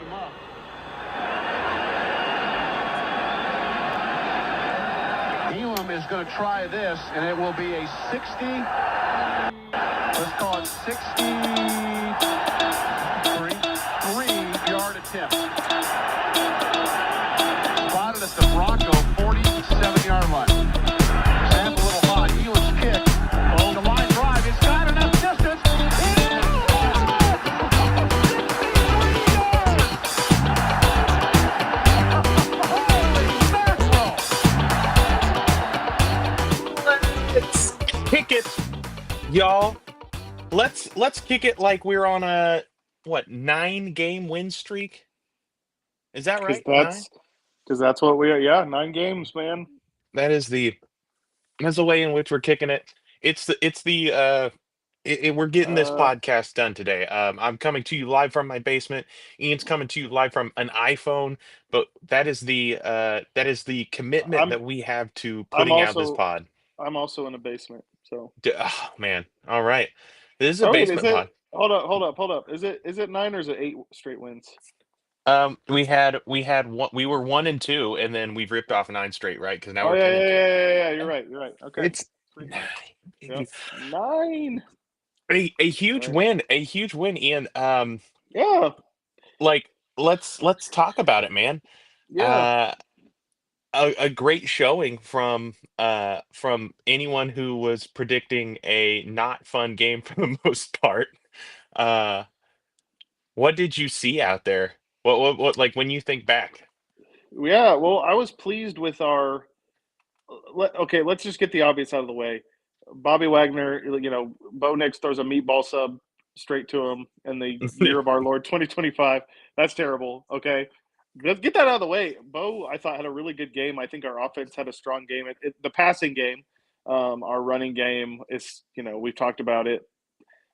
him up. Elam is going to try this, and it will be a 60, let's call it 63-yard attempt. Spotted at the Bronco 47-yard line. Sam's a little hot. Elam's kick. Oh, the line drive. It's got enough distance. Let's kick it, y'all. Let's kick it like we're on a 9-game win streak. Is that right? Because that's what we are. Yeah, 9 games, man. That's the way in which we're kicking it. We're getting this podcast done today. I'm coming to you live from my basement. Ian's coming to you live from an iPhone, but that is the commitment that we have to putting out this pod. I'm also in a basement. So. Oh man! All right, this is a Oh wait, basement pod. Hold up. Is it 9 or is it 8 straight wins? We had one. We were 1 and 2, and then we've ripped off 9 straight, right? Because now we're 10 and 2. Yeah. You're right. Okay, It's 9. Yep. 9. A huge win. A huge win, Ian. Yeah. Like let's talk about it, man. Yeah. A great showing from anyone who was predicting a not fun game for the most part. What did you see out there? What like when you think back? Yeah. Well, I was pleased with our. Okay, let's just get the obvious out of the way. Bobby Wagner, Bo Nix throws a meatball sub straight to him in the year of our Lord 2025. That's terrible. Okay. Let's get that out of the way. Bo, I thought, had a really good game. I think our offense had a strong game. The passing game, our running game is, we've talked about it.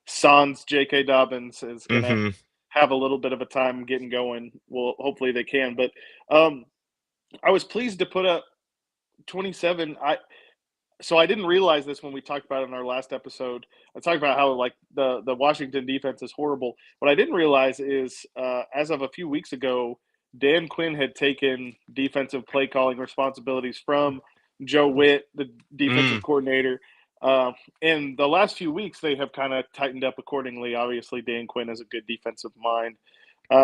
Sans J.K. Dobbins is going to have a little bit of a time getting going. Well, hopefully they can. But I was pleased to put up 27. So I didn't realize this when we talked about it in our last episode. I talked about how like the Washington defense is horrible. What I didn't realize is as of a few weeks ago, Dan Quinn had taken defensive play calling responsibilities from Joe Witt, the defensive coordinator. In the last few weeks, they have kind of tightened up accordingly. Obviously, Dan Quinn has a good defensive mind.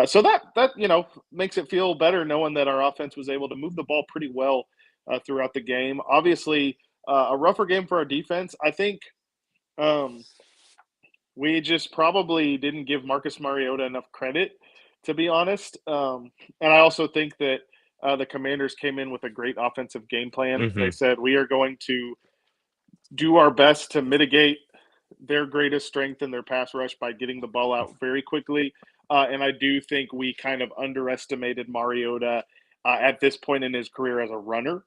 So that makes it feel better knowing that our offense was able to move the ball pretty well throughout the game. Obviously, a rougher game for our defense. I think we just probably didn't give Marcus Mariota enough credit, to be honest. And I also think that the Commanders came in with a great offensive game plan. They said, we are going to do our best to mitigate their greatest strength in their pass rush by getting the ball out very quickly. And I do think we kind of underestimated Mariota at this point in his career as a runner.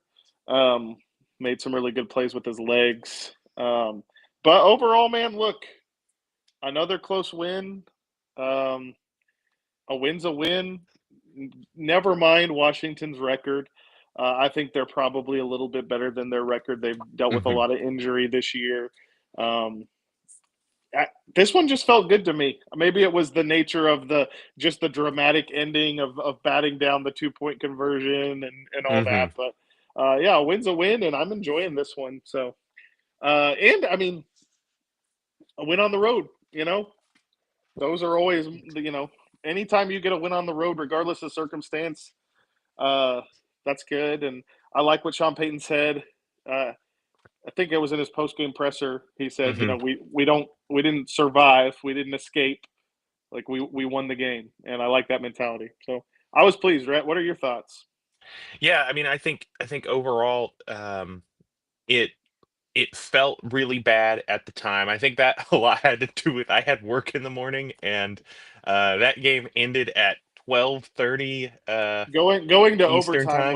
Made some really good plays with his legs. But overall, man, look, another close win. A win's a win. Never mind Washington's record. I think they're probably a little bit better than their record. They've dealt with a lot of injury this year. This one just felt good to me. Maybe it was the nature of the dramatic ending of batting down the 2-point conversion and all that. But yeah, a win's a win, and I'm enjoying this one. So, and I mean, a win on the road, those are always, anytime you get a win on the road, regardless of circumstance, that's good. And I like what Sean Payton said. I think it was in his post-game presser. He said, we didn't survive. We didn't escape. Like we won the game. And I like that mentality. So I was pleased, Rhett. What are your thoughts? Yeah, I mean, I think overall, it felt really bad at the time. I think that a lot had to do with I had work in the morning, and that game ended at 12:30. Going to Eastern overtime time.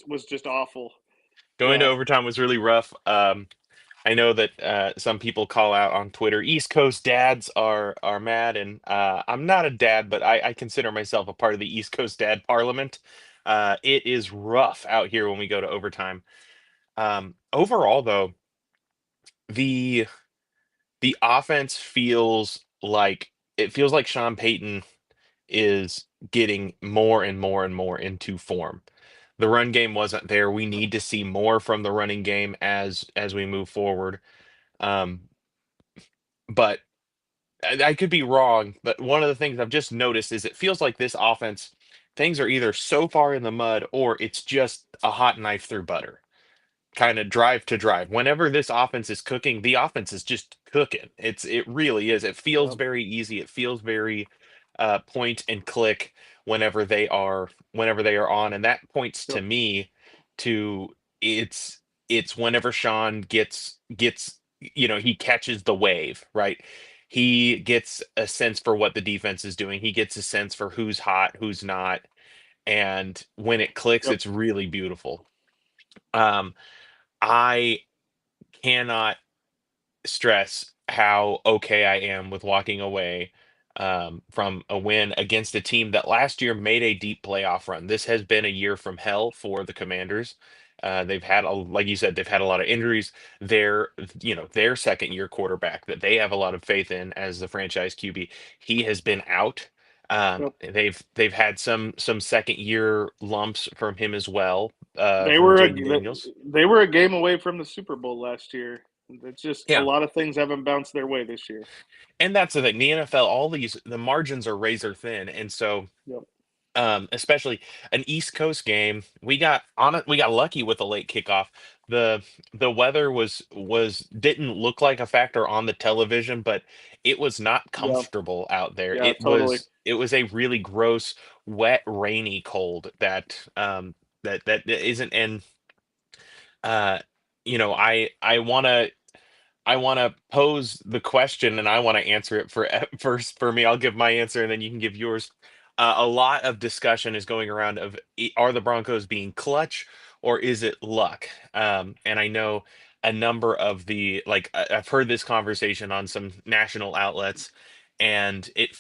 was just awful. Going to overtime was really rough. I know that some people call out on Twitter, East Coast dads are mad, and I'm not a dad, but I consider myself a part of the East Coast dad parliament. It is rough out here when we go to overtime. Overall, though, the offense feels like Sean Payton is getting more and more and more into form. The run game wasn't there. We need to see more from the running game as we move forward. Um, but I could be wrong, but one of the things I've just noticed is it feels like this offense, things are either so far in the mud or it's just a hot knife through butter, kind of drive to drive. Whenever this offense is cooking, the offense is just cooking. It really is. It feels Yep. very easy. It feels very point and click whenever they are on, and that points to Yep. me to it's it's whenever Sean gets he catches the wave, right? He gets a sense for what the defense is doing. He gets a sense for who's hot, who's not, and when it clicks, Yep. it's really beautiful. Um, I cannot stress how okay I am with walking away from a win against a team that last year made a deep playoff run. This has been a year from hell for the Commanders. They've had, like you said, they've had a lot of injuries. Their second year quarterback that they have a lot of faith in as the franchise QB, he has been out. Yep. They've had some second year lumps from him as well, They from were Jaden Daniels. they were a game away from the Super Bowl last year. It's just a Yeah. lot of things haven't bounced their way this year. And that's the thing. The NFL, the margins are razor thin, and so Yep. especially an East Coast game, we got lucky with the late kickoff. The weather didn't look like a factor on the television, but it was not Yeah. comfortable out there. Yeah. It Totally. was it was a really gross, wet, rainy cold that isn't and uh I want to pose the question and I want to answer it first for me. I'll give my answer and then you can give yours. A lot of discussion is going around of are the Broncos being clutch or is it luck? And I know a number of I've heard this conversation on some national outlets, and it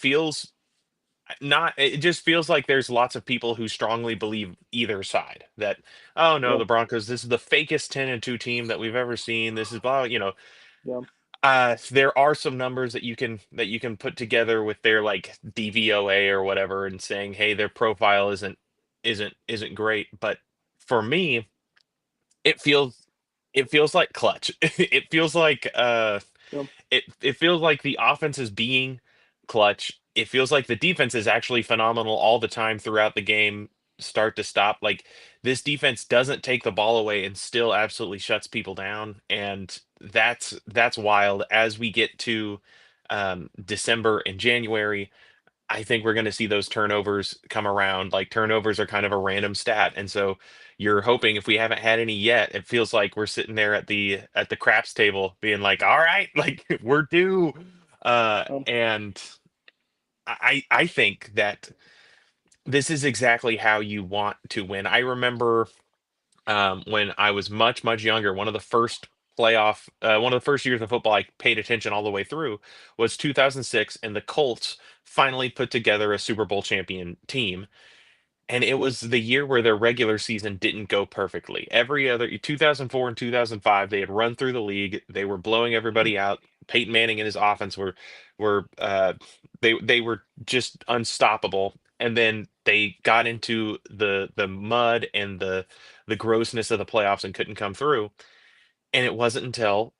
just feels like there's lots of people who strongly believe either side that, oh no, Yeah. the Broncos, this is the fakest 10-2 team that we've ever seen. This is blah. Yeah. There are some numbers that you can put together with their like DVOA or whatever, and saying, hey, their profile isn't great. But for me, it feels it feels like clutch. It feels like Yeah. it feels like the offense is being clutch. It feels like the defense is actually phenomenal all the time throughout the game, start to stop. Like this defense doesn't take the ball away and still absolutely shuts people down, and that's wild. As we get to December and January, I think we're going to see those turnovers come around. Like turnovers are kind of a random stat, and so you're hoping if we haven't had any yet, it feels like we're sitting there at the craps table, being like, "All right, like we're due." And I think that this is exactly how you want to win. I remember when I was much much younger, one of the first years of football I paid attention all the way through was 2006, and the Colts finally put together a Super Bowl champion team. And it Yeah. was the year where their regular season didn't go perfectly. Every other 2004 and 2005, they had run through the league. They were blowing everybody out. Peyton Manning and his offense were they were just unstoppable. And then they got into the mud and the grossness of the playoffs and couldn't come through. And it wasn't until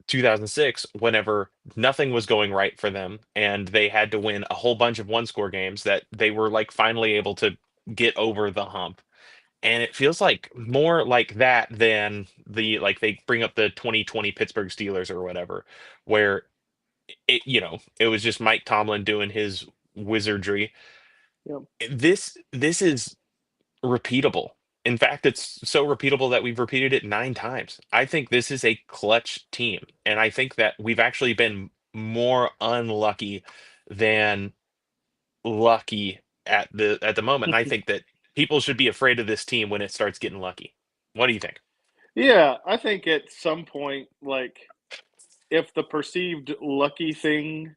2006, whenever nothing was going right for them and they had to win a whole bunch of one score games, that they were like finally able to get over the hump. And it feels like more like that than they bring up the 2020 Pittsburgh Steelers or whatever, where it was just Mike Tomlin doing his wizardry. Yeah. This is repeatable. In fact, it's so repeatable that we've repeated it 9 times. I think this is a clutch team, and I think that we've actually been more unlucky than lucky at the moment. And I think that people should be afraid of this team when it starts getting lucky. What do you think? Yeah. I think at some point, like if the perceived lucky thing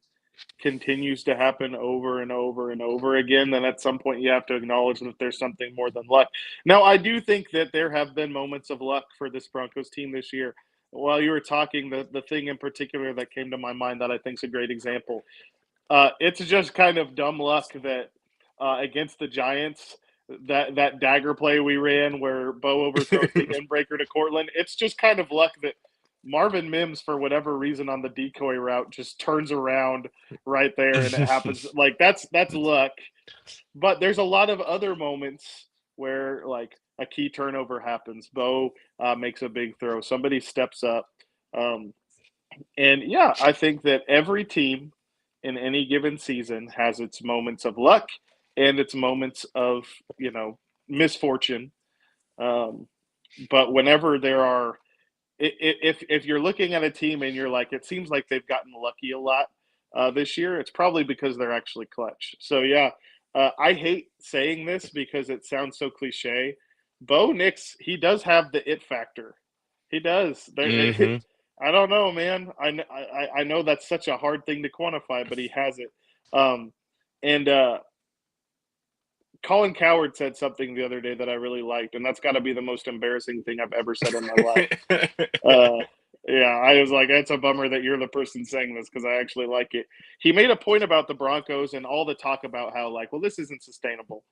continues to happen over and over and over again, then at some point you have to acknowledge that there's something more than luck. Now, I do think that there have been moments of luck for this Broncos team this year. While you were talking, the thing in particular that came to my mind that I think is a great example, it's just kind of dumb luck that against the Giants. That dagger play we ran where Bo overthrows the inbreaker to Cortland. It's just kind of luck that Marvin Mims, for whatever reason, on the decoy route, just turns around right there, and it happens. Like that's luck. But there's a lot of other moments where like a key turnover happens. Bo makes a big throw. Somebody steps up. Um, and yeah, I think that every team in any given season has its moments of luck and its moments of, misfortune. Um, but whenever there are, if you're looking at a team and you're like, it seems like they've gotten lucky a lot this year, it's probably because they're actually clutch. So yeah, I hate saying this because it sounds so cliche. Bo Nix, he does have the it factor. He does. Hmm. I don't know, man. I know that's such a hard thing to quantify, but he has it. Um, and Colin Coward said something the other day that I really liked, and that's got to be the most embarrassing thing I've ever said in my life. Uh, yeah, I was like, it's a bummer that you're the person saying this because I actually like it. He made a point about the Broncos and all the talk about how, like, well, this isn't sustainable.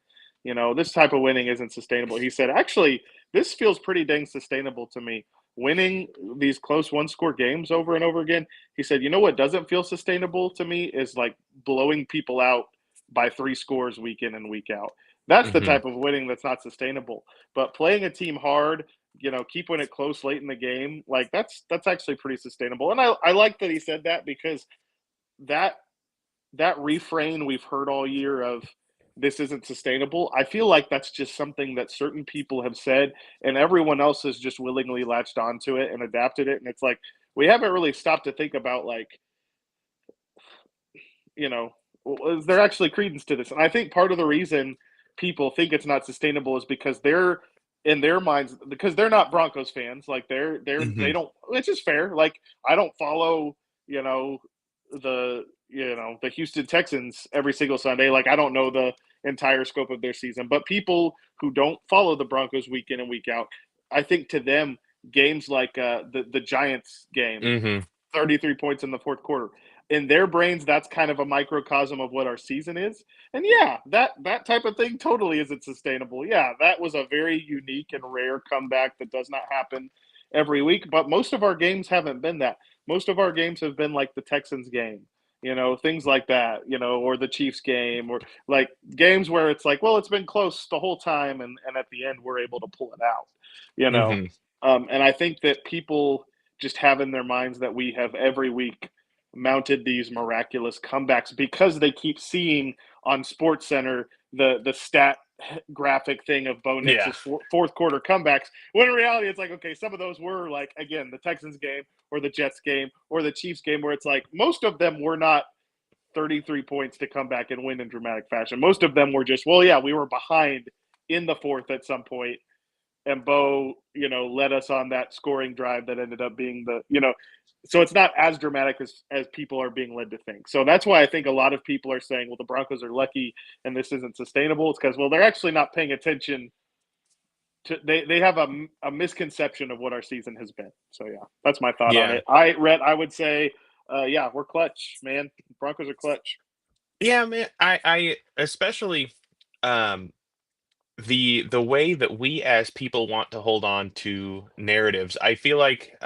This type of winning isn't sustainable. He said, actually, this feels pretty dang sustainable to me. Winning these close one score games over and over again. He said, what doesn't feel sustainable to me is like blowing people out by 3 scores week in and week out. That's the Hmm. type of winning that's not sustainable. But playing a team hard, keeping it close late in the game, like that's actually pretty sustainable. And I like that he said that because that that refrain we've heard all year of this isn't sustainable, I feel like that's just something that certain people have said and everyone else has just willingly latched onto it and adapted it. And it's like we haven't really stopped to think about like, you know, is there actually credence to this? And I think part of the reason people think it's not sustainable is because they're in their minds because they're not Broncos fans. Like they Hmm. don't, which is fair. Like I don't follow, you know, the Houston Texans every single Sunday. Like I don't know the entire scope of their season, but people who don't follow the Broncos week in and week out, I think to them games like the Giants game, Hmm. 33 points in the fourth quarter. In their brains, that's kind of a microcosm of what our season is. And yeah, that type of thing totally isn't sustainable. Yeah, that was a very unique and rare comeback that does not happen every week. But most of our games haven't been that. Most of our games have been like the Texans game, things like that, or the Chiefs game, or like games where it's like, well, it's been close the whole time, and at the end we're able to pull it out, you know. Hmm. And I think that people just have in their minds that we have every week mounted these miraculous comebacks because they keep seeing on Sports Center the stat graphic thing of Bo Yeah. Nix's fourth quarter comebacks. When in reality, it's like, okay, some of those were like again the Texans game or the Jets game or the Chiefs game, where it's like most of them were not 33 points to come back and win in dramatic fashion. Most of them were just, well, yeah, we were behind in the fourth at some point and Bo, led us on that scoring drive that ended up being so it's not as dramatic as people are being led to think. So that's why I think a lot of people are saying, well, the Broncos are lucky and this isn't sustainable. It's because, well, they're actually not paying attention to, they have a misconception of what our season has been. So yeah, that's my thought on Yeah. it. I would say, yeah, we're clutch, man. Broncos are clutch. Yeah, man. I especially um the way that we as people want to hold on to narratives. I feel like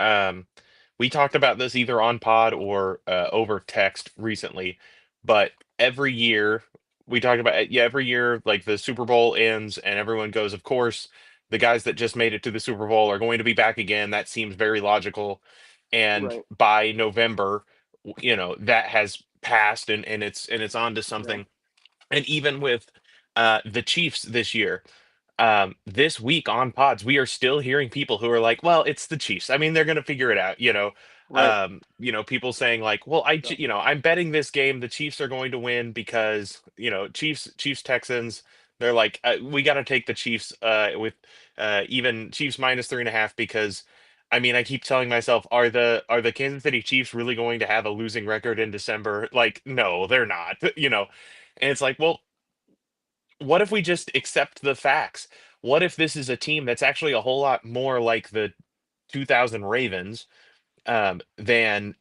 we talked about this either on pod or over text recently, but every year we talked about yeah, every year like the Super Bowl ends and everyone goes, of course, the guys that just made it to the Super Bowl are going to be back again. That seems very logical. And Right. by November, that has passed and it's on to Yeah. something. And even with the Chiefs this year, this week on pods, we are still hearing people who are like, "Well, it's the Chiefs. I mean, they're going to figure it out." Right. People saying like, "Well, Yeah. I'm betting this game the Chiefs are going to win because Chiefs Texans." They're like, "We got to take the Chiefs with even Chiefs minus 3.5 because." I mean, I keep telling myself, are the Kansas City Chiefs really going to have a losing record in December? Like, no, they're not. And it's like, well, what if we just accept the facts? What if this is a team that's actually a whole lot more like the 2000 Ravens,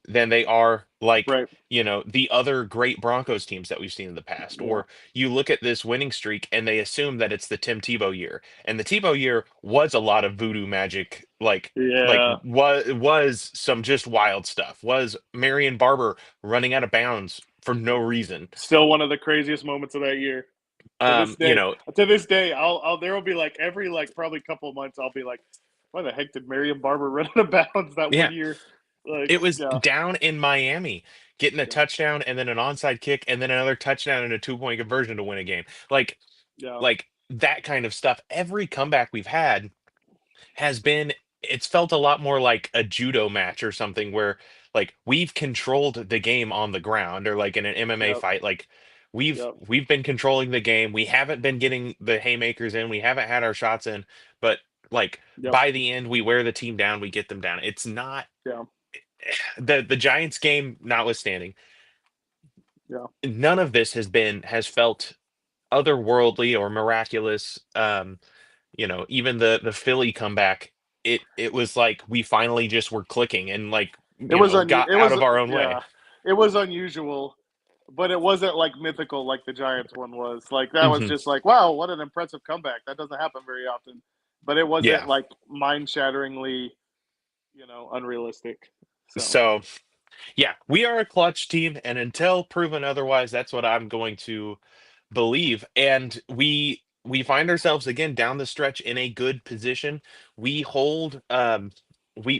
than they are like, Right. the other great Broncos teams that we've seen in the past. Yeah. Or you look at this winning streak and they assume that it's the Tim Tebow year, and the Tebow year was a lot of voodoo magic, like Yeah. was some just wild stuff. Was Marion Barber running out of bounds for no reason? Still one of the craziest moments of that year. To this You day, know, I'll there will be like every like probably couple of months I'll be like, why the heck did Marion Barber run out of bounds that one yeah, year? Like, it was yeah, down in Miami, getting a yeah, touchdown and then an onside kick and then another touchdown and a 2-point conversion to win a game. yeah, Like that kind of stuff. Every comeback we've had has been, it's felt a lot more like a judo match or something, where like we've controlled the game on the ground, or like in an MMA yep, fight, like we've yep, we've been controlling the game. We haven't been getting the haymakers in, we haven't had our shots in, but like yep, by the end we wear the team down, we get them down. It's not yeah, the Giants game notwithstanding, yeah. none of this has felt otherworldly or miraculous. Even the Philly comeback, it was like we finally just were clicking and like, got It out was of our own way. yeah, it was unusual, but it wasn't like mythical like the Giants one was. Like that was Hmm. just like, wow, what an impressive comeback. That doesn't happen very often. But it wasn't Yeah. like mind shatteringly, unrealistic. So So yeah, we are a clutch team, and until proven otherwise, that's what I'm going to believe. And we find ourselves again down the stretch in a good position. We hold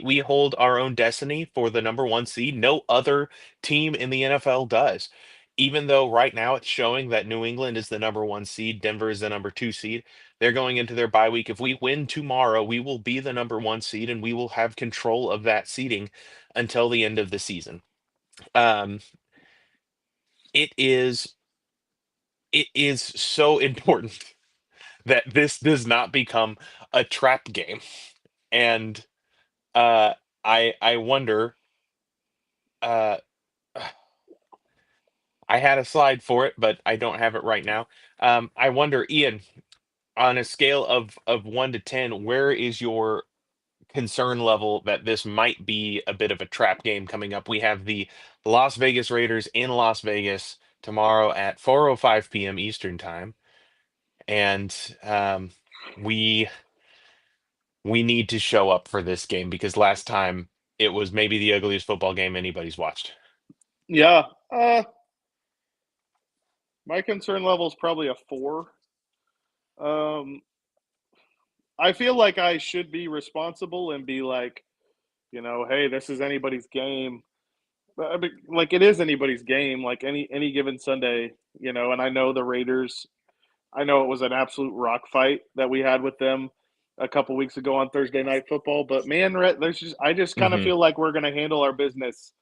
we hold our own destiny for the number one seed. No other team in the NFL does. Even though right now it's showing that New England is the number one seed, Denver is the number two seed. They're going into their bye week. If we win tomorrow, we will be the number one seed and we will have control of that seeding until the end of the season. Um, it is it is so important that this does not become a trap game. And uh I wonder, uh I had a slide for it, but I don't have it right now. I wonder, Ian, on a scale of 1 to 10, where is your concern level that this might be a bit of a trap game coming up? We have the Las Vegas Raiders in Las Vegas tomorrow at 4:05 p.m. Eastern time, and we we need to show up for this game because last time it was maybe the ugliest football game anybody's watched. yeah, my concern level is probably a 4. Um, I feel like I should be responsible and be like, hey, this is anybody's game. But I mean, like it is anybody's game, like any given Sunday, And I know the Raiders. I know it was an absolute rock fight that we had with them a couple weeks ago on Thursday Night Football. But man, I just kind of Hmm. feel like we're going to handle our business.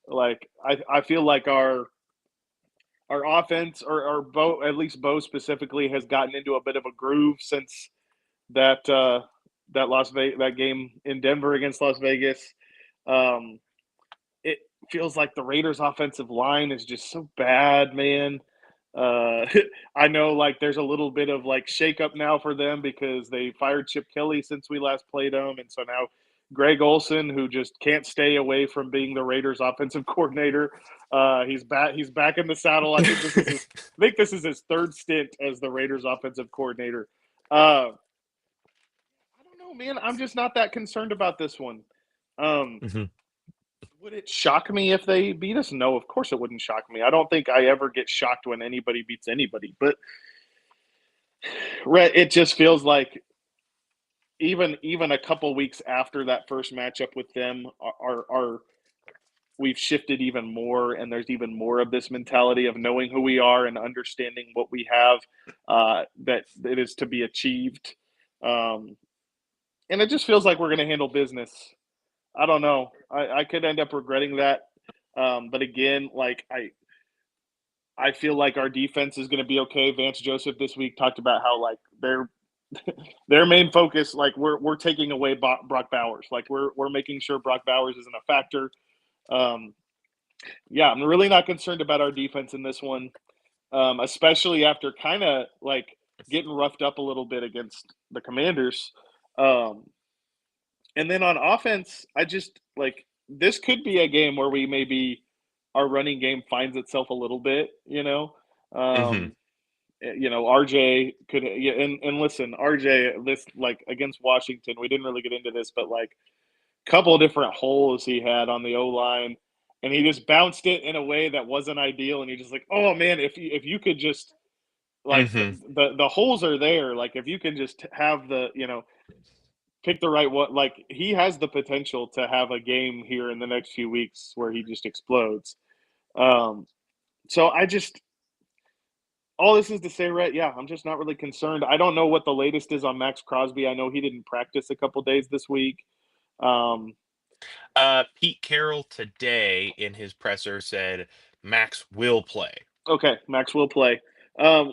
Like I feel like our offense or Bo, at least Bo specifically, has gotten into a bit of a groove since that that game in Denver against Las Vegas. Um, it feels like the Raiders' offensive line is just so bad, man. Uh, I know like there's a little bit of like shakeup now for them because they fired Chip Kelly since we last played them, and so now Greg Olson, who just can't stay away from being the Raiders' offensive coordinator, he's back. He's back in the saddle. I think this is his third stint as the Raiders' offensive coordinator. I don't know, man. I'm just not that concerned about this one. Um, Hmm. would it shock me if they beat us? No, of course it wouldn't shock me. I don't think I ever get shocked when anybody beats anybody. But it just feels like even a couple weeks after that first matchup with them, are we've shifted even more, and there's even more of this mentality of knowing who we are and understanding what we have, that it is to be achieved. Um, and it just feels like we're going to handle business. I don't know. I could end up regretting that. But again, like I feel like our defense is going to be okay. Vance Joseph this week talked about how like their main focus, like we're taking away Brock Bowers, like we're making sure Brock Bowers isn't a factor. Um, yeah, I'm really not concerned about our defense in this one, especially after kind of like getting roughed up a little bit against the Commanders. Um, and then on offense, I just like this could be a game where we maybe our running game finds itself a little bit. Hmm. RJ could, yeah, and listen, RJ, this like against Washington, we didn't really get into this, but like a couple of different holes he had on the O line, and he just bounced it in a way that wasn't ideal, and you're just like, oh man, if you could just like Hmm. the holes are there, like if you can just have the pick the right one, like he has the potential to have a game here in the next few weeks where he just explodes. Um, so I just all this is to say, Rhett, yeah, I'm just not really concerned. I don't know what the latest is on Max Crosby. I know he didn't practice a couple days this week. Um, Pete Carroll today in his presser said Max will play. okay, Max will play,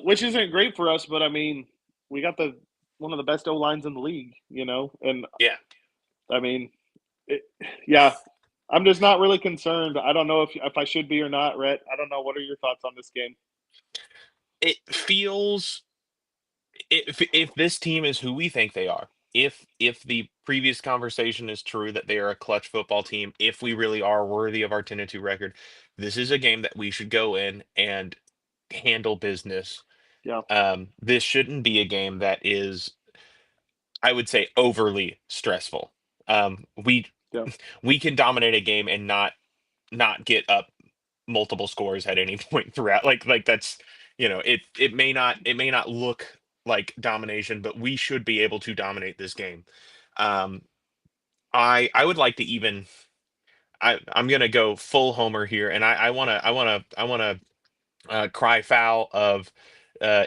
which isn't great for us, but I mean, we got the one of the best O lines in the league, and Yeah. I mean, it, yeah, I'm just not really concerned. I don't know if I should be or not, Rhett. I don't know. What are your thoughts on this game? It feels if this team is who we think they are, if the previous conversation is true that they are a clutch football team, if we really are worthy of our 10-2 record, this is a game that we should go in and handle business. Yeah, This shouldn't be a game that is, I would say, overly stressful. We yeah, we can dominate a game and not get up multiple scores at any point throughout. Like that's it may not look like domination, but we should be able to dominate this game. Um, I would like to even I'm gonna go full homer here, and I wanna cry foul of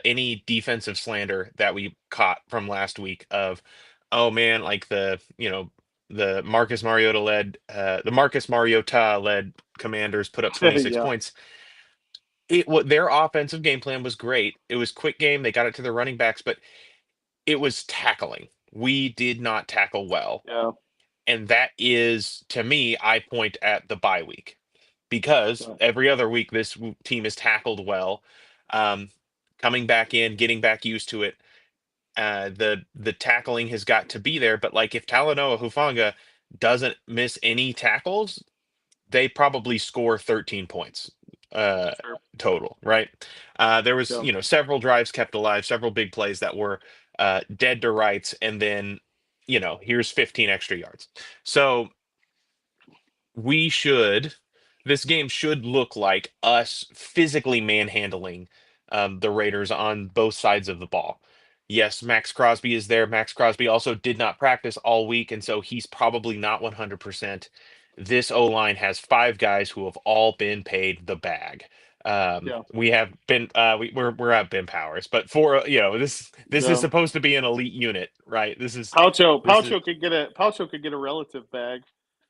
any defensive slander that we caught from last week of, oh man, like the Marcus Mariota led Commanders put up 26 yeah, points. What their offensive game plan was great. It was quick game. They got it to their running backs, but it was tackling. We did not tackle well. yeah, And that is, to me, I point at the bye week because yeah, every other week this team is tackled well. Um, Coming back in, getting back used to it. The tackling has got to be there, but like if Talanoa Hufanga doesn't miss any tackles, they probably score 13 points sure, total, right? There was, yeah, several drives kept alive, several big plays that were dead to rights, and then, here's 15 extra yards. So we should this game should look like us physically manhandling the Raiders on both sides of the ball. Yes, Max Crosby is there. Max Crosby also did not practice all week, and so he's probably not 100%. This O line has five guys who have all been paid the bag. yeah, We have been we're at Ben Powers, but for this is yeah. supposed to be an elite unit, right? This is Palcho could get a relative bag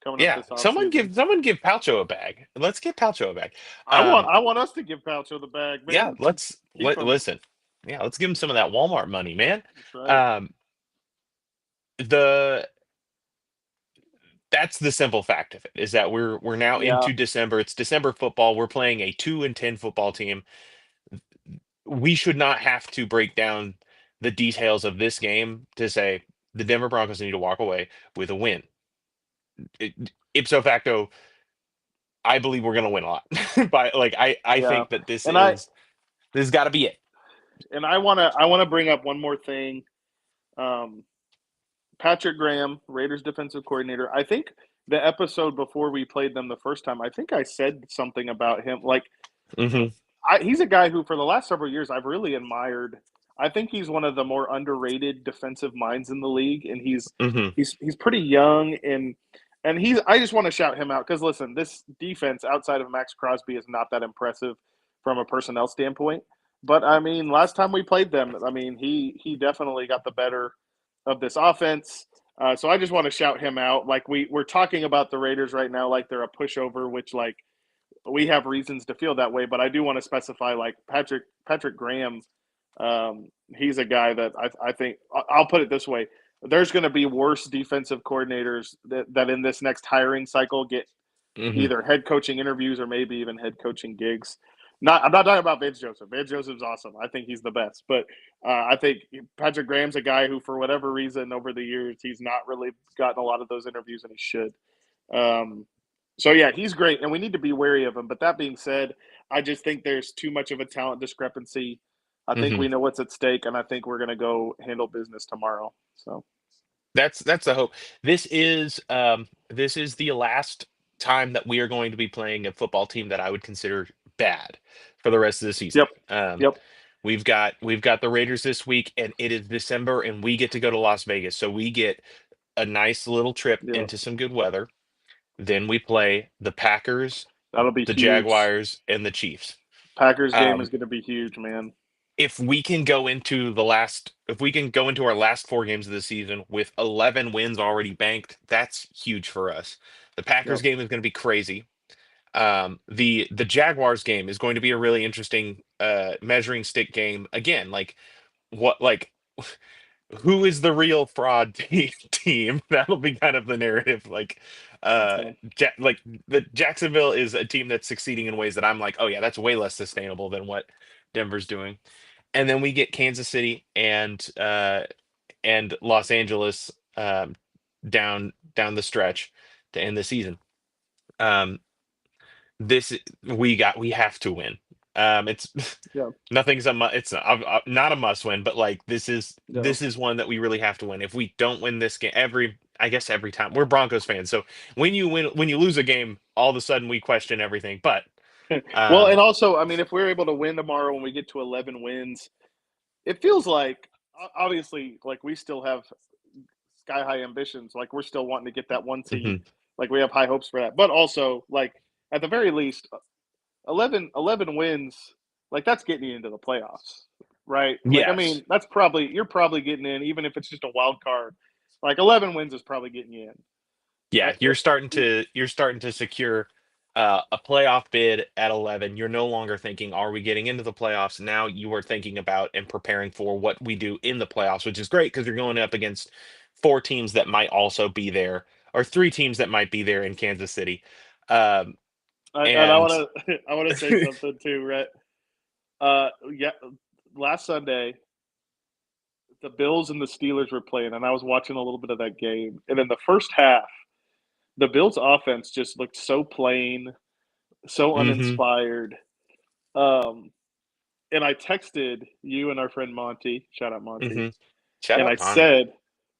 coming up Yeah, this offseason. someone give Palcho a bag. Let's give Palcho a bag. I want Um, I want us to give Palcho the bag, yeah, man. Keep him. listen. Yeah, let's give him some of that Walmart money, man. That's right. Um, the That's the simple fact of it is that we're now Yeah, into December. It's December football. We're playing a 2-10 football team. We should not have to break down the details of this game to say the Denver Broncos need to walk away with a win. Ipso facto, I believe we're going to win a lot. But like I yeah. think that this And I is This has got to be it. and I wanna bring up one more thing. Um, Patrick Graham, Raiders defensive coordinator. I think the episode before we played them the first time, I think I said something about him. Like Hmm. he's a guy who, for the last several years, I've really admired. I think he's one of the more underrated defensive minds in the league, and he's Hmm. he's he's pretty young and he's. I just want to shout him out because listen, this defense outside of Max Crosby is not that impressive from a personnel standpoint. But I mean, last time we played them, I mean, he definitely got the better of this offense. So I just want to shout him out. Like we're talking about the Raiders right now, like they're a pushover, which like we have reasons to feel that way, but I do want to specify like Patrick Graham. He's a guy that I think I'll put it this way: there's going to be worse defensive coordinators that in this next hiring cycle get Hmm. either head coaching interviews or maybe even head coaching gigs. I'm not talking about Vince Joseph. Vince Joseph's awesome. I think he's the best. But I think Patrick Graham's a guy who, for whatever reason, over the years, he's not really gotten a lot of those interviews, and he should. So yeah, he's great, and we need to be wary of him. But that being said, I just think there's too much of a talent discrepancy. I think Hmm. we know what's at stake, and I think we're going to go handle business tomorrow. So That's the hope. This is the last time that we are going to be playing a football team that I would consider bad for the rest of the season. yep, yep, We've got the Raiders this week, and it is December, and we get to go to Las Vegas, so we get a nice little trip yeah, into some good weather. Then we play the Packers, that'll be the huge. Jaguars, and the Chiefs. Packers game is Um, going to be huge, man. if we can go into our last four games of the season with 11 wins already banked, that's huge for us. The Packers Yep. game is going to be crazy. The Jaguars game is going to be a really interesting measuring stick game again. What, who is the real fraud team? That'll be kind of the narrative. Yeah. Like the Jacksonville is a team that's succeeding in ways that I'm like, oh yeah, that's way less sustainable than what Denver's doing. And then we get Kansas City and Los Angeles down the stretch to end the season. Um, this we have to win. It's Yeah. nothing's it's not a must win, but like Yeah. this is one that we really have to win. If we don't win this game I guess every time we're Broncos fans, so when you lose a game, all of a sudden we question everything. But Well, um, and also, I mean, if we're able to win tomorrow when we get to 11 wins, it feels like obviously like we still have sky high ambitions. Like we're still wanting to get that one seed. mhm. Like we have high hopes for that. But also, like at the very least, 11 wins, like that's getting you into the playoffs, right? Like I Yes. mean, that's probably you're probably getting in, even if it's just a wild card. Like 11 wins is probably getting you in. Yeah, Uh, uh, you're starting to secure a playoff bid at 11. You're no longer thinking, are we getting into the playoffs? Now you are thinking about and preparing for what we do in the playoffs, which is great because you're going up against four teams that might also be there, or three teams that might be there in Kansas City. Um, and I and want to I want to say something too, Rhett. Yeah, last Sunday the Bills and the Steelers were playing, and I was watching a little bit of that game. And in the first half, the Bills' offense just looked so plain, so hmm uninspired. Um, and I texted you and our friend Monty, shout out Monty, hmm Shout and out Monty.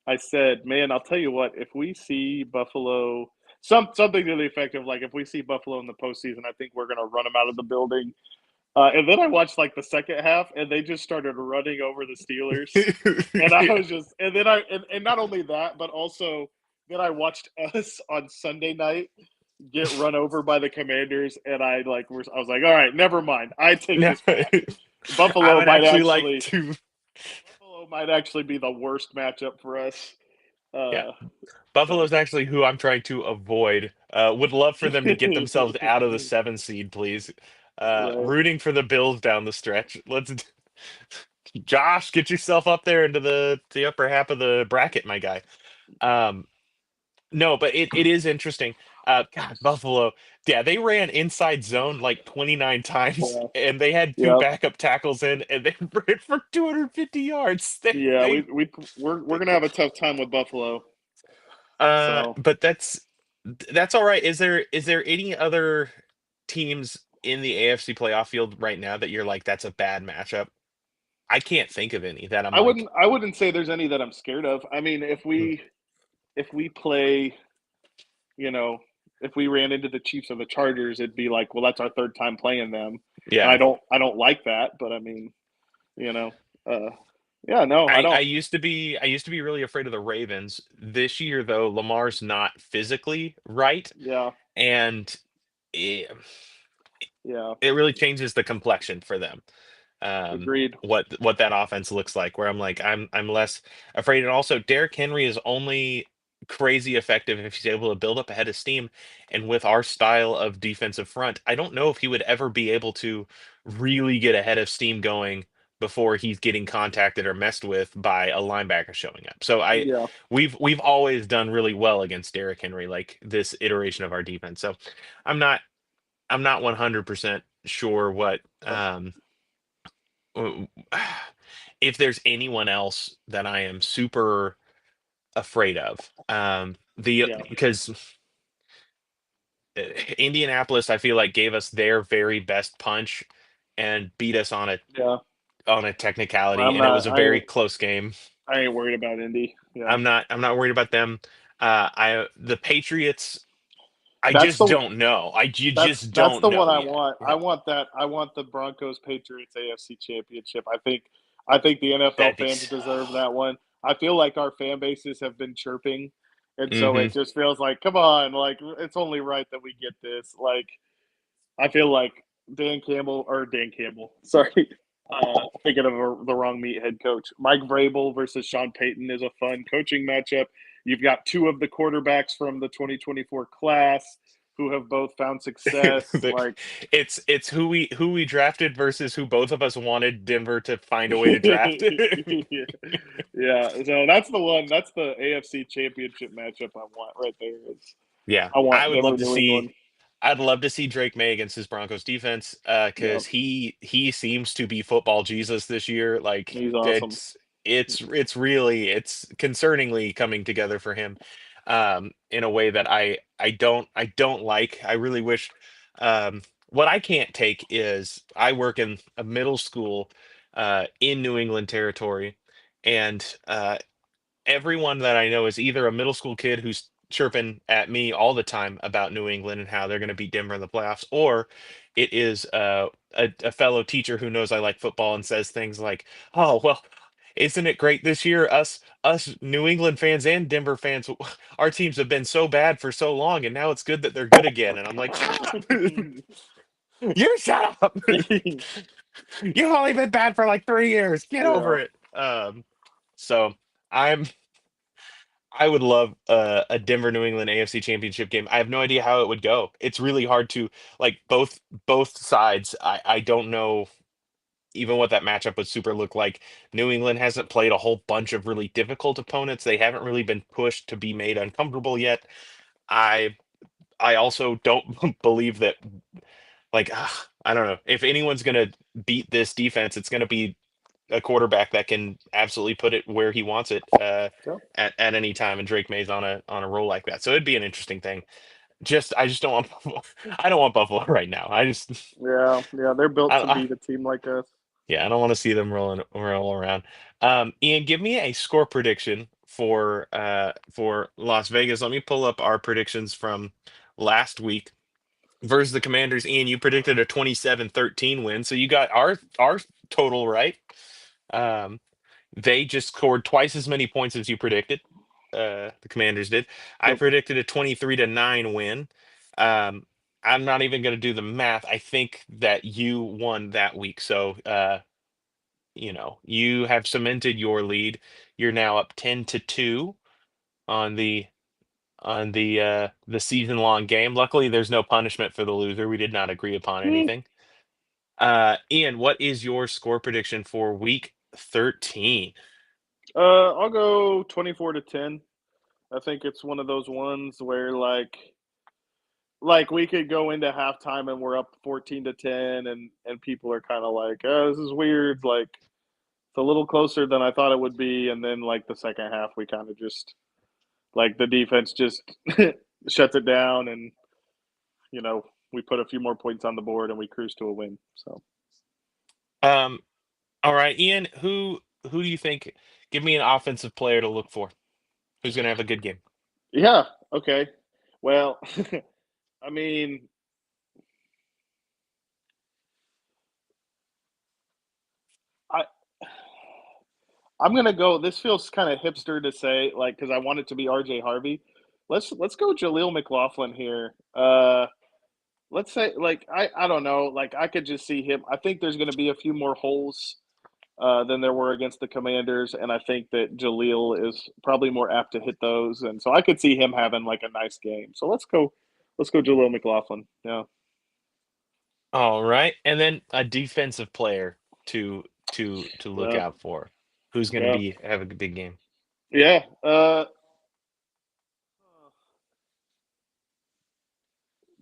I said, man, I'll tell you what, if we see Buffalo, something to the effect of like, if we see Buffalo in the postseason, I think we're going to run them out of the building. And then I watched like the second half, and they just started running over the Steelers. And I Yeah. was just, and not only that, but also then I watched us on Sunday night get run over by the Commanders, and I was like, all right, never mind, I take No, this back. I Buffalo would might actually like actually, to. Buffalo might actually be the worst matchup for us. Yeah. Uh, so Buffalo's actually who I'm trying to avoid. Would love for them to get themselves out of the 7 seed, please. right, Rooting for the Bills down the stretch. Josh, get yourself up there into the upper half of the bracket, my guy. Um, no, but it is interesting. God, Buffalo, yeah, they ran inside zone like 29 times, yeah, and they had two yeah, backup tackles in, and they ran for 250 yards. yeah. We're They gonna have a tough time with Buffalo. So But that's all right. Is there any other teams in the AFC playoff field right now that you're like that's a bad matchup? I can't think of any that I'm like, I wouldn't say there's any that I'm scared of. I mean, "Hmm, if we play, you know, if we ran into the Chiefs or the Chargers, it'd be like, well, that's our third time playing them, and yeah." I don't like that. But I mean, you know, uh, yeah, no, I I don't. used to be really afraid of the Ravens. This year though, Lamar's not physically right, Yeah, and it, yeah, it really changes the complexion for them. agreed. What that offense looks like, where I'm less afraid. And also Derrick Henry is only crazy effective if he's able to build up a head of steam. And with our style of defensive front, I don't know if he would ever be able to really get a head of steam going before he's getting contacted or messed with by a linebacker showing up. So Yeah, we've always done really well against Derrick Henry, like this iteration of our defense. So I'm not I'm not 100% sure what yeah, w- if there's anyone else that I am super afraid of. The yeah, because Indianapolis, I feel like, gave us their very best punch and beat us Yeah, on a technicality, I'm and it was not. a very close game. I ain't worried about Indy. Yeah, I'm not worried about them. I the Patriots, I that's just the don't know. You that's just that's don't the one know I yet. want. I Yeah, want that. I want the Broncos Patriots AFC Championship. I think the NFL that'd be. fans deserve that one. I feel like our fan bases have been chirping, and so Hmm. it just feels like, come on, like it's only right that we get this. Like I feel like Dan Campbell, sorry, thinking of the wrong meat head coach. Mike Vrabel versus Sean Payton is a fun coaching matchup. You've got two of the quarterbacks from the 2024 class who have both found success. Like, It's who we drafted versus who both of us wanted Denver to find a way to draft. yeah, so that's the one. That's the AFC Championship matchup I want right there. Yeah, I want Denver, New England. I'd love to see Drake May against his Broncos defense, Yeah, because he seems to be football Jesus this year. Like, he's awesome. it's concerningly coming together for him, in a way that I don't like. I really wish. What I can't take is I work in a middle school in New England territory, and everyone that I know is either a middle school kid who's chirping at me all the time about New England and how they're going to beat Denver in the playoffs, or it is a fellow teacher who knows I like football and says things like, "Oh, well, isn't it great this year? Us New England fans and Denver fans, our teams have been so bad for so long, and now it's good that they're good again." And I'm like, "Shut up! You shut up! You've only been bad for like 3 years. Get over Yeah. it." So. I'm I would love a Denver New England AFC Championship game. I have no idea how it would go. It's really hard to, like, both sides. I don't know even what that matchup would super look like. New England hasn't played a whole bunch of really difficult opponents. They haven't really been pushed to be made uncomfortable yet. I I also don't believe that, like, I don't know, if anyone's gonna beat this defense, it's gonna be a quarterback that can absolutely put it where he wants it, Yeah. at any time, and Drake May's on a roll like that. So it'd be an interesting thing. I just don't want Buffalo. I don't want Buffalo right now. Yeah, yeah, they're built to I beat a team like us. yeah, I don't want to see them roll around. Ian, give me a score prediction for Las Vegas. Let me pull up our predictions from last week versus the Commanders. Ian, you predicted a 27-13 win, so you got our total right. Um, They just scored twice as many points as you predicted. The Commanders did. I Yep. predicted a 23-9 win. Um, I'm not even going to do the math. I think that you won that week. So, you have cemented your lead. You're now up 10-2 on the season long game. Luckily, there's no punishment for the loser. We did not agree upon Hmm. anything. Ian, what is your score prediction for week 13? I'll go 24-10. I think it's one of those ones where like we could go into halftime and we're up 14-10 and people are kind of like, "Oh, this is weird." Like it's a little closer than I thought it would be, and then like the second half we kind of just like the defense just shuts it down, and you know, we put a few more points on the board and we cruise to a win. So, Um, All right, Ian, who do you think? Give me an offensive player to look for. Who's going to have a good game? yeah, okay. Well, I mean, I I'm gonna go. This feels kind of hipster to say, like, because I want it to be RJ Harvey. Let's go Jaleel McLaughlin here. Let's say, like, I don't know, like, I could just see him. I think there's gonna be a few more holes than there were against the Commanders, and I think that Jaleel is probably more apt to hit those, and so I could see him having like a nice game. So let's go Jaleel McLaughlin. Yeah, All right, and then a defensive player to look yeah, out for. Who's going to yeah, be have a big game? yeah.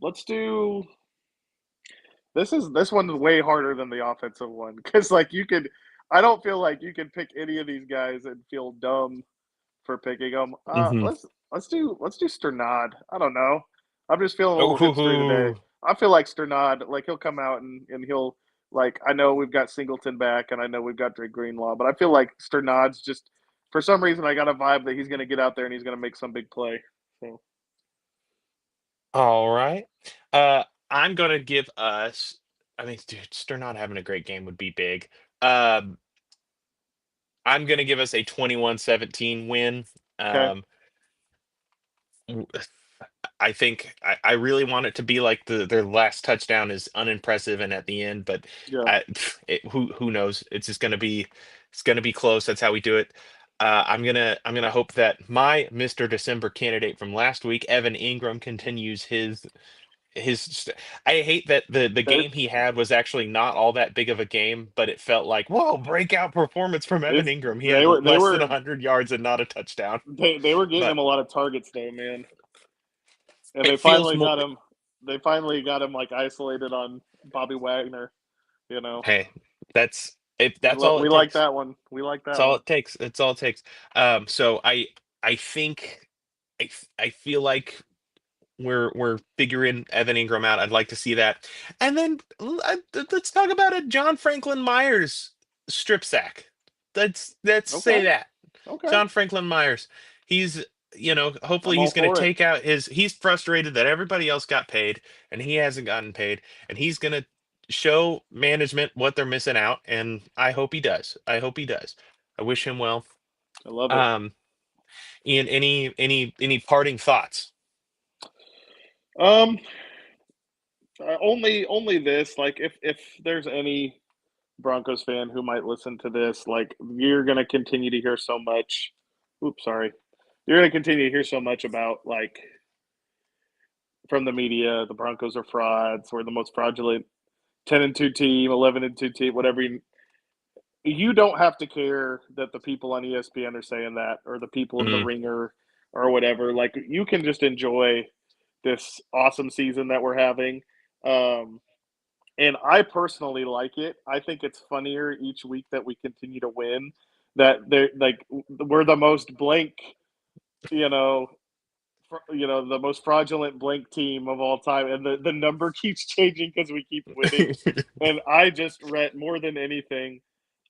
Let's do this one's way harder than the offensive one because like you could. I don't feel like you can pick any of these guys and feel dumb for picking them. Hmm. Let's do Sternad. I don't know. I'm just feeling a little hipstery today. Oh, I feel like Sternad, like he'll come out and he'll like I know we've got Singleton back and I know we've got Drake Greenlaw, but I feel like Sternad's just for some reason I got a vibe that he's going to get out there and he's going to make some big play. So all right. I'm gonna give us. I mean, dude, Stern not having a great game would be big. Um, I'm gonna give us a 21-17 win. okay, Um, w- I think I really want it to be like their last touchdown is unimpressive and at the end, but yeah, who knows? It's gonna be close. That's how we do it. I'm gonna hope that my Mr. December candidate from last week, Evan Ingram, continues his. I hate that the that, game he had was actually not all that big of a game, but it felt like whoa, breakout performance from Evan it's Ingram. He they had were they less than were 100 yards and not a touchdown, they were getting but him a lot of targets though, man, and it feels more. They finally got him like isolated on Bobby Wagner. You know, Hey, that's if that's all we it like takes. that one. We like That's that all one. it takes. That's all it takes. So I think I feel like we're figuring Evan Ingram out. I'd like to see that. And then let's talk about a John Franklin Myers strip sack. Let's say Okay, that. okay, John Franklin Myers. He's I'm hopefully all he's going to for it. take out he's frustrated that everybody else got paid and he hasn't gotten paid and he's going to show management what they're missing out and I hope he does. I hope he does. I wish him well. I love it. Um Ian, any parting thoughts? Um, only this. Like, if there's any Broncos fan who might listen to this, like, you're gonna continue to hear so much. Oops, sorry. You're gonna continue to hear so much about like from the media, the Broncos are frauds. We're the most fraudulent 10-2 team, 11-2 team, whatever. You don't have to care that the people on ESPN are saying that or the people in the Mm, ringer or whatever. Like you can just enjoy this awesome season that we're having. Um, and I personally like it. I think it's funnier each week that we continue to win. That they're like we're the most blank, you know, the most fraudulent blank team of all time, and the number keeps changing because we keep winning. And I just read more than anything.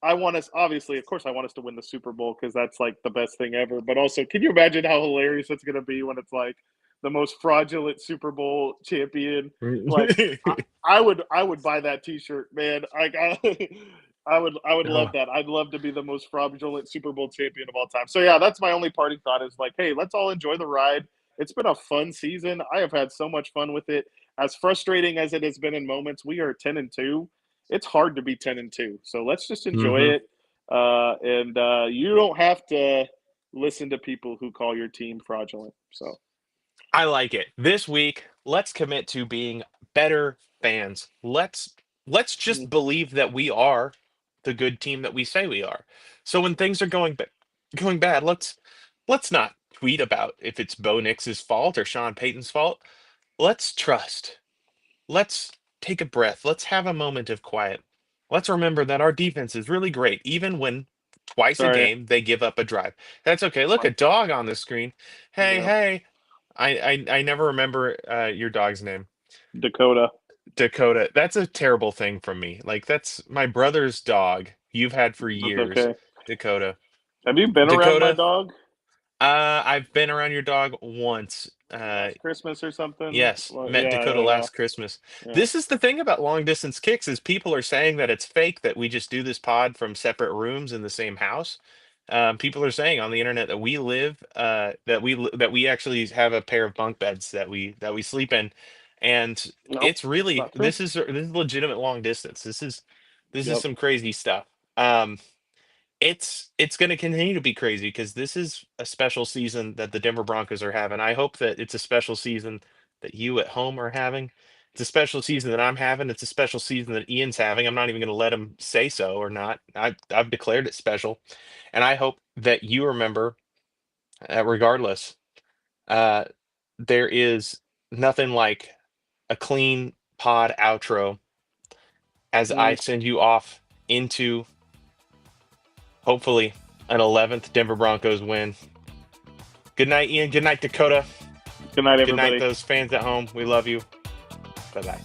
I want us, obviously, of course, I want us to win the Super Bowl because that's like the best thing ever. But also, can you imagine how hilarious it's going to be when it's like the most fraudulent Super Bowl champion? Like, I would buy that T-shirt, man. I would love oh, that. I'd love to be the most fraudulent Super Bowl champion of all time. So yeah, that's my only parting thought is like, hey, let's all enjoy the ride. It's been a fun season. I have had so much fun with it. As frustrating as it has been in moments, we are 10-2. It's hard to be 10-2. So let's just enjoy mhm. it. And you don't have to listen to people who call your team fraudulent. So I like it. This week, let's commit to being better fans. Let's mm, just believe that we are the good team that we say we are. So when things are going bad, let's not tweet about if it's Bo Nix's fault or Sean Payton's fault. Let's trust. Let's take a breath. Let's have a moment of quiet. Let's remember that our defense is really great, even when twice a sorry. game they give up a drive. That's okay. Look, a dog on the screen. Hey, Yeah. hey. I never remember your dog's name. Dakota. Dakota. That's a terrible thing from me. Like that's my brother's dog you've had for That's years. okay. Dakota. Have you been around my Dakota, dog I've been around your dog once. last Christmas or something? Yes, Well, met yeah, Dakota yeah, last Christmas. yeah. This is the thing about long distance kicks is people are saying that it's fake that we just do this pod from separate rooms in the same house. People are saying on the internet that we live that we actually have a pair of bunk beds that we sleep in, and Nope, it's it's really not true. this is legitimate long distance. This is Yep. some crazy stuff. It's going to continue to be crazy because this is a special season that the Denver Broncos are having. I hope that it's a special season that you at home are having. It's a special season that I'm having. It's a special season that Ian's having. I'm not even going to let him say so or not. I've declared it special, and I hope that you remember, regardless. Uh, there is nothing like a clean pod outro as I Mm. send you off into hopefully an 11th Denver Broncos win. Good night, Ian. Good night, Dakota. Good night, Good everybody. night, those fans at home. We love you. Bye bye.